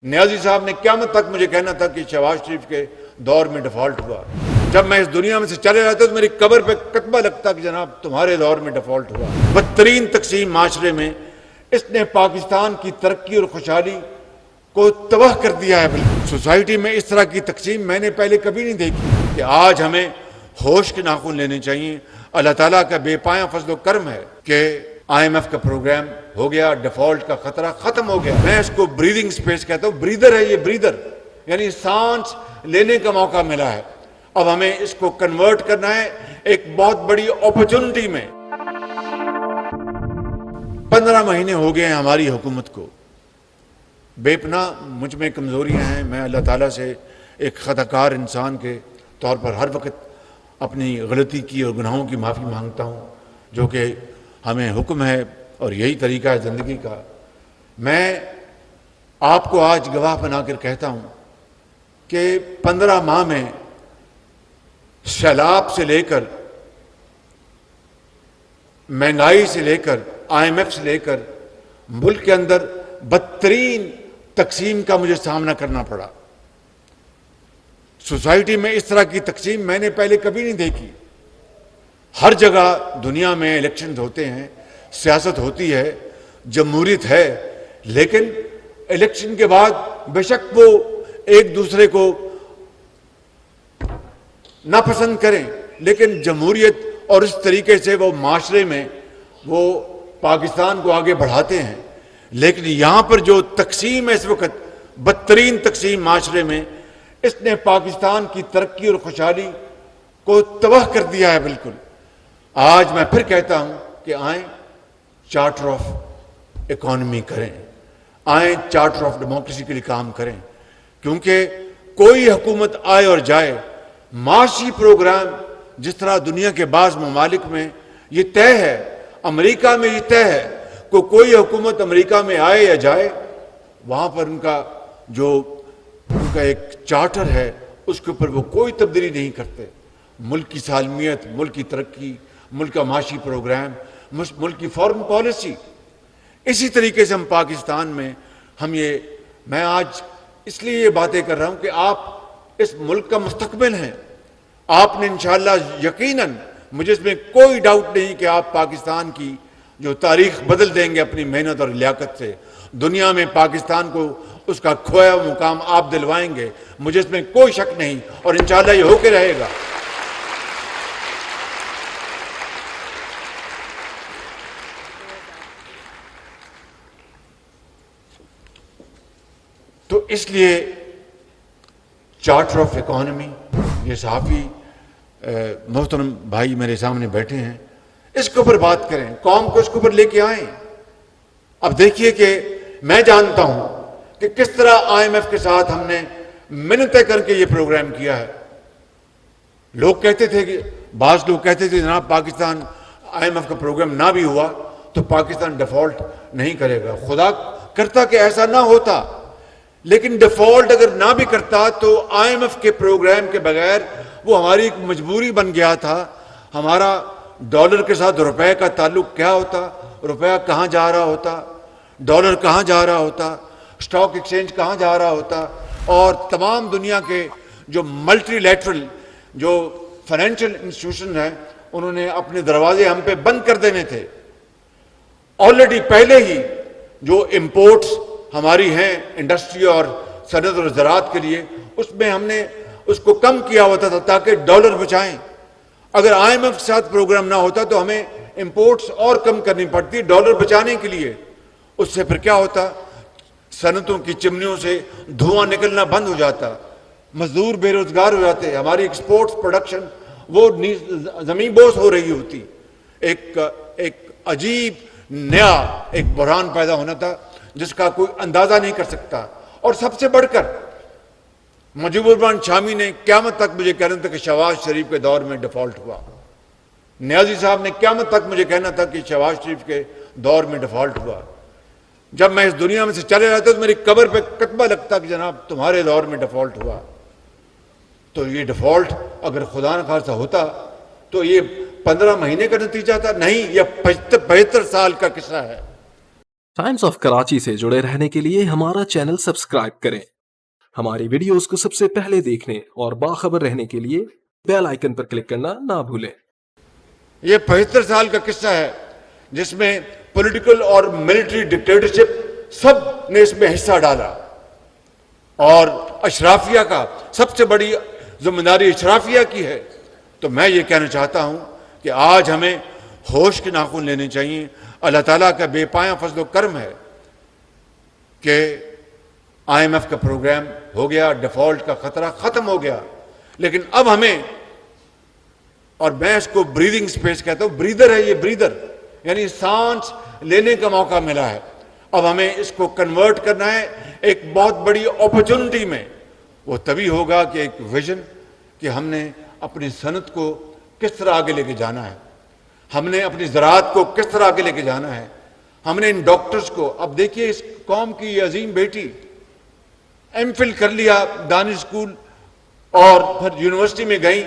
نیازی صاحب نے قیامت تک مجھے کہنا تھا کہ شہباز شریف کے دور میں ڈیفالٹ ہوا. جب میں اس دنیا میں سے چلے جاتا تو میری قبر پہ کتبہ لگتا کہ جناب تمہارے دور میں ڈیفالٹ ہوا. بدترین تقسیم معاشرے میں اس نے پاکستان کی ترقی اور خوشحالی کو تباہ کر دیا ہے. بالکل سوسائٹی میں اس طرح کی تقسیم میں نے پہلے کبھی نہیں دیکھی. کہ آج ہمیں ہوش کے ناخن لینے چاہیے. اللہ تعالیٰ کا بے پایاں فضل و کرم ہے کہ IMF کا پروگرام ہو گیا, ڈیفالٹ کا خطرہ ختم ہو گیا. میں اس کو بریدنگ سپیس کہتا ہوں. بریدر ہے یہ, بریدر یعنی سانس لینے کا موقع ملا ہے. اب ہمیں اس کو کنورٹ کرنا ہے ایک بہت بڑی اپرچونٹی میں. 15 مہینے ہو گئے ہیں ہماری حکومت کو. بے پناہ مجھ میں کمزوریاں ہیں. میں اللہ تعالیٰ سے ایک خطا کار انسان کے طور پر ہر وقت اپنی غلطی کی اور گناہوں کی معافی مانگتا ہوں, جو کہ ہمیں حکم ہے اور یہی طریقہ ہے زندگی کا. میں آپ کو آج گواہ بنا کر کہتا ہوں کہ 15 ماہ میں سیلاب سے لے کر, مہنگائی سے لے کر, IMF سے لے کر ملک کے اندر بدترین تقسیم کا مجھے سامنا کرنا پڑا. سوسائٹی میں اس طرح کی تقسیم میں نے پہلے کبھی نہیں دیکھی. ہر جگہ دنیا میں الیکشن ہوتے ہیں, سیاست ہوتی ہے, جمہوریت ہے, لیکن الیکشن کے بعد بے شک وہ ایک دوسرے کو ناپسند کریں, لیکن جمہوریت اور اس طریقے سے وہ معاشرے میں وہ پاکستان کو آگے بڑھاتے ہیں. لیکن یہاں پر جو تقسیم ہے اس وقت, بدترین تقسیم معاشرے میں, اس نے پاکستان کی ترقی اور خوشحالی کو تباہ کر دیا ہے. بالکل آج میں پھر کہتا ہوں کہ آئیں چارٹر آف اکانومی کریں, آئیں چارٹر آف ڈیموکریسی کے لیے کام کریں. کیونکہ کوئی حکومت آئے اور جائے, معاشی پروگرام جس طرح دنیا کے بعض ممالک میں یہ طے ہے, امریکہ میں یہ طے ہے کہ کوئی حکومت امریکہ میں آئے یا جائے, وہاں پر ان کا ایک چارٹر ہے, اس کے اوپر وہ کوئی تبدیلی نہیں کرتے. ملک کی سالمیت, ملک کی ترقی, ملک کا معاشی پروگرام, ملک کی فارن پالیسی, اسی طریقے سے ہم پاکستان میں میں آج اس لیے یہ باتیں کر رہا ہوں کہ آپ اس ملک کا مستقبل ہیں. آپ نے انشاءاللہ یقیناً, مجھے اس میں کوئی ڈاؤٹ نہیں کہ آپ پاکستان کی جو تاریخ بدل دیں گے اپنی محنت اور لیاقت سے. دنیا میں پاکستان کو اس کا کھویا مقام آپ دلوائیں گے, مجھے اس میں کوئی شک نہیں, اور انشاءاللہ یہ ہو کے رہے گا. تو اس لیے چارٹر آف اکانومی, یہ صحافی محترم بھائی میرے سامنے بیٹھے ہیں, اس کے اوپر بات کریں, قوم کو اس کے اوپر لے کے آئیں. اب دیکھیے کہ میں جانتا ہوں کہ کس طرح IMF کے ساتھ ہم نے منتیں کر کے یہ پروگرام کیا ہے. لوگ کہتے تھے کہ بعض لوگ کہتے تھے جناب پاکستان IMF کا پروگرام نہ بھی ہوا تو پاکستان ڈیفالٹ نہیں کرے گا. خدا کرتا کہ ایسا نہ ہوتا, لیکن ڈیفالٹ اگر نہ بھی کرتا تو IMF کے پروگرام کے بغیر وہ ہماری ایک مجبوری بن گیا تھا. ہمارا ڈالر کے ساتھ روپے کا تعلق کیا ہوتا, روپیہ کہاں جا رہا ہوتا, ڈالر کہاں جا رہا ہوتا, اسٹاک ایکسچینج کہاں جا رہا ہوتا, اور تمام دنیا کے جو ملٹی لیٹرل جو فائنینشیل انسٹیٹیوشن ہیں انہوں نے اپنے دروازے ہم پہ بند کر دینے تھے. آلریڈی پہلے ہی جو امپورٹس ہماری ہیں انڈسٹری اور صنعت اور زراعت کے لیے, اس میں ہم نے اس کو کم کیا ہوتا تھا تاکہ ڈالر بچائیں. اگر IMF کے ساتھ پروگرام نہ ہوتا تو ہمیں امپورٹس اور کم کرنی پڑتی ڈالر بچانے کے لیے. اس سے پھر کیا ہوتا, صنعتوں کی چمنیوں سے دھواں نکلنا بند ہو جاتا, مزدور بے روزگار ہو جاتے, ہماری ایکسپورٹس پروڈکشن وہ زمین بوس ہو رہی ہوتی. ایک عجیب نیا ایک بحران پیدا ہونا تھا جس کا کوئی اندازہ نہیں کر سکتا. اور سب سے بڑھ کر مجیب الرحمان شامی نے قیامت تک مجھے کہنا تھا کہ شہباز شریف کے دور میں ڈیفالٹ ہوا. نیازی صاحب نے قیامت تک مجھے کہنا تھا کہ شہباز شریف کے دور میں ڈیفالٹ ہوا. جب میں اس دنیا میں سے چلے جاتا تو میری قبر پہ کتبہ لگتا کہ جناب تمہارے دور میں ڈیفالٹ ہوا. تو یہ ڈیفالٹ اگر خدا نہ خواستہ ہوتا تو یہ 15 مہینے کا نتیجہ تھا, نہیں, یہ 75 سال کا قصہ ہے. ٹائمز آف کراچی سے جڑے رہنے کے لیے ہمارا چینل سبسکرائب کریں. ہماری ویڈیوز کو سب سے پہلے دیکھنے اور باخبر رہنے کے لیے بیل آئیکن پر کلک کرنا نہ بھولیں. یہ 75 سال کا قصہ ہے جس میں پولیٹیکل اور ملٹری ڈکٹیٹرشپ سب نے اس میں حصہ ڈالا، اور اشرافیہ کا سب سے بڑی ذمہ داری اشرافیہ کی ہے. تو میں یہ کہنا چاہتا ہوں کہ آج ہمیں ہوش کے ناخن لینے چاہیے. اللہ تعالیٰ کا بے پایاں فضل و کرم ہے کہ IMF کا پروگرام ہو گیا، ڈیفالٹ کا خطرہ ختم ہو گیا، لیکن اب ہمیں، اور میں اس کو بریدنگ سپیس کہتا ہوں، بریدر ہے یہ، بریدر یعنی سانس لینے کا موقع ملا ہے. اب ہمیں اس کو کنورٹ کرنا ہے ایک بہت بڑی اپرچونٹی میں. وہ تبھی ہوگا کہ ایک ویژن، کہ ہم نے اپنی صنعت کو کس طرح آگے لے کے جانا ہے، ہم نے اپنی زراعت کو کس طرح آگے لے کے جانا ہے، ہم نے ان ڈاکٹرز کو. اب دیکھیے اس قوم کی یہ عظیم بیٹی ایم فل کر لیا دانش اسکول، اور پھر یونیورسٹی میں گئی،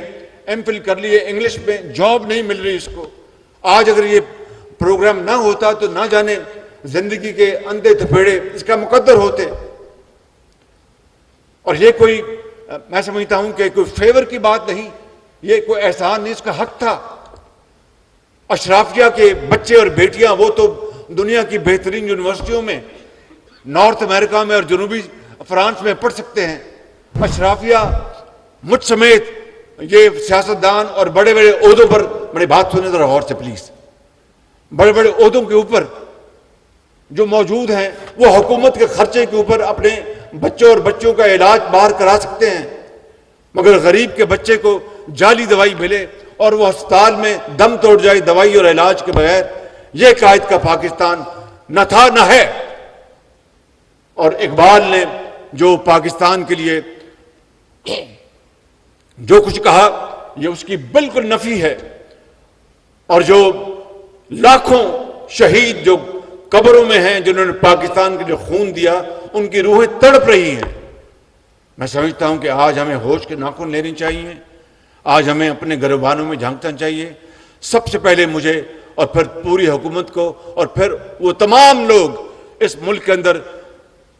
ایم فل کر لیے انگلش میں، جاب نہیں مل رہی اس کو. آج اگر یہ پروگرام نہ ہوتا تو نہ جانے زندگی کے اندھے تھپیڑے اس کا مقدر ہوتے. اور یہ کوئی، میں سمجھتا ہوں کہ کوئی فیور کی بات نہیں، یہ کوئی احسان نہیں، اس کا حق تھا. اشرافیہ کے بچے اور بیٹیاں وہ تو دنیا کی بہترین یونیورسٹیوں میں نارتھ امریکہ میں اور جنوبی فرانس میں پڑھ سکتے ہیں. اشرافیہ مجھ سمیت یہ سیاستدان اور بڑے بڑے عہدوں پر، بڑی بات سنیں ذرا غور سے پلیز، بڑے بڑے عہدوں کے اوپر جو موجود ہیں وہ حکومت کے خرچے کے اوپر اپنے بچوں اور بچوں کا علاج باہر کرا سکتے ہیں، مگر غریب کے بچے کو جعلی دوائی ملے اور وہ ہسپتال میں دم توڑ جائے دوائی اور علاج کے بغیر. یہ قائد کا پاکستان نہ تھا نہ ہے. اور اقبال نے جو پاکستان کے لیے جو کچھ کہا یہ اس کی بالکل نفی ہے. اور جو لاکھوں شہید جو قبروں میں ہیں جنہوں نے پاکستان کے لیے خون دیا، ان کی روحیں تڑپ رہی ہیں. میں سمجھتا ہوں کہ آج ہمیں ہوش کے ناخن لینے چاہیے، آج ہمیں اپنے گریبانوں میں جھانکنا چاہیے. سب سے پہلے مجھے، اور پھر پوری حکومت کو، اور پھر وہ تمام لوگ اس ملک کے اندر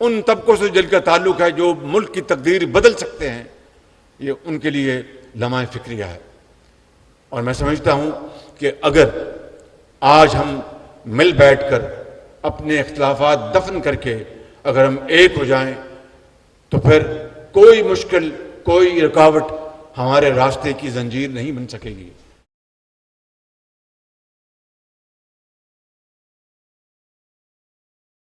ان طبقوں سے جن کا تعلق ہے جو ملک کی تقدیر بدل سکتے ہیں، یہ ان کے لیے لمحہ فکریہ ہے. اور میں سمجھتا ہوں کہ اگر آج ہم مل بیٹھ کر اپنے اختلافات دفن کر کے اگر ہم ایک ہو جائیں تو پھر کوئی مشکل، کوئی رکاوٹ ہمارے راستے کی زنجیر نہیں بن سکے گی.